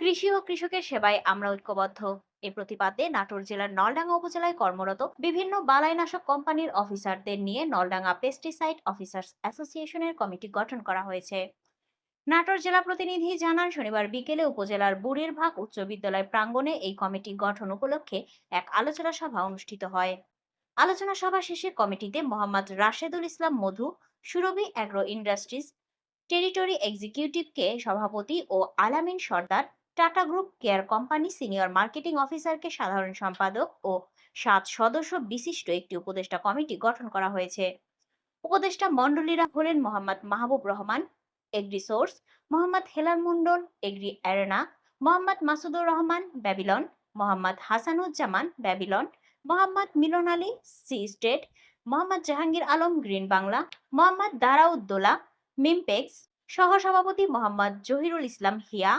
কৃষি ও কৃষকের সেবায় আমরা ঐক্যবদ্ধ। এই প্রতিবাদে নাটোর জেলার নলডাঙ্গা উপজেলায় কর্মরত বিভিন্ন বালাইনাশক কোম্পানির অফিসারদের নিয়ে নলডাঙ্গা পেস্টিসাইড অফিসার্স অ্যাসোসিয়েশনের কমিটি গঠন করা হয়েছে। নাটোর জেলা প্রতিনিধি জানান, শনিবার বিকেলে উপজেলার বুড়িরভাগ উচ্চ বিদ্যালয় প্রাঙ্গণে এই কমিটি গঠন উপলক্ষে এক আলোচনা সভা অনুষ্ঠিত হয়। আলোচনা সভা শেষে কমিটিতে Mohammad Rashedul Islam Madhu, Surovi agro industries territory এক্সিকিউটিভকে সভাপতি ও Alamin Sardar, Tata group care company senior marketing অফিসারকে সাধারণ সম্পাদক ও 7 সদস্য বিশিষ্ট একটি উপদেষ্টা কমিটি গঠন করা হয়েছে। উপদেষ্টা মণ্ডলীরা হলেন Mohammad Mahbub Rahman, Agri Source; Mohammad Helal Mondal, Agri Arena; Mohammad Masudur Rahman, Babylon; Mohammad Hasanuzzaman, Babylon; Mohammad Milon Ali, sea state; Mohammad Jahangir Alam, green Bangla; Mohammad Darauddola, Mimpex; সহসভাপতি মোহাম্মদ জহিরুল ইসলাম, হিয়া;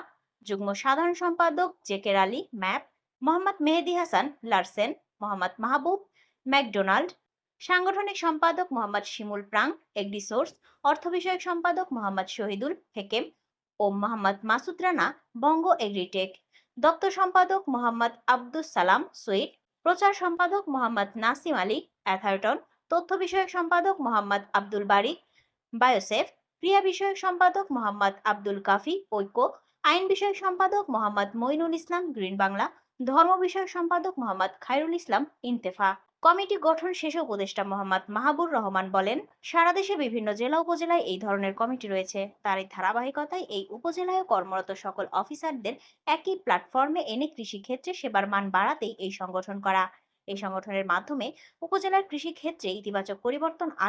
যুগ্ম সাধারণ সম্পাদক Zaker Ali, map; Mohammad Mehedi Hasan, Larsen; Mohammad Mahbub, McDonald; সাংগঠনিক সম্পাদক মোহাম্মদ শিমুল প্রাং, এগ্রি সোর্স; অর্থ বিষয়ক সম্পাদক মোহাম্মদ শহীদুল হেকেম ও মোহাম্মদ মাসুদ রানা, বঙ্গ এগ্রিটেক; দপ্তর সম্পাদক মোহাম্মদ আব্দুস সালাম, সুইট; প্রচার সম্পাদক মোহাম্মদ নাসিম আলী, অ্যাথারটন; তথ্য বিষয়ক সম্পাদক মোহাম্মদ আব্দুল বারিক, বায়োসেফ; ক্রিয়া বিষয়ক সম্পাদক মোহাম্মদ আব্দুল কাফি, ঐক্য; আইন বিষয়ক সম্পাদক মোহাম্মদ মইনুল ইসলাম, গ্রিন বাংলা; ধর্ম বিষয়ক সম্পাদক মোহাম্মদ খায়রুল ইসলাম, ইন্তেফা। কমিটি গঠন শেষে উপদেষ্টা মোহাম্মদ মাহবুর রহমান বলেন, সারা দেশে বিভিন্ন জেলা উপজেলায় এই ধরনের কমিটি রয়েছে। তারই ধারাবাহিকতায় এই উপজেলায় কর্মরত সকল অফিসারদের একই প্ল্যাটফর্মে এনে কৃষিক্ষেত্রে সেবার মান বাড়াতেই এই সংগঠন করা। এই সংগঠনের মাধ্যমে উপজেলার কৃষি ক্ষেত্রে ইতিবাচক পরিবর্তন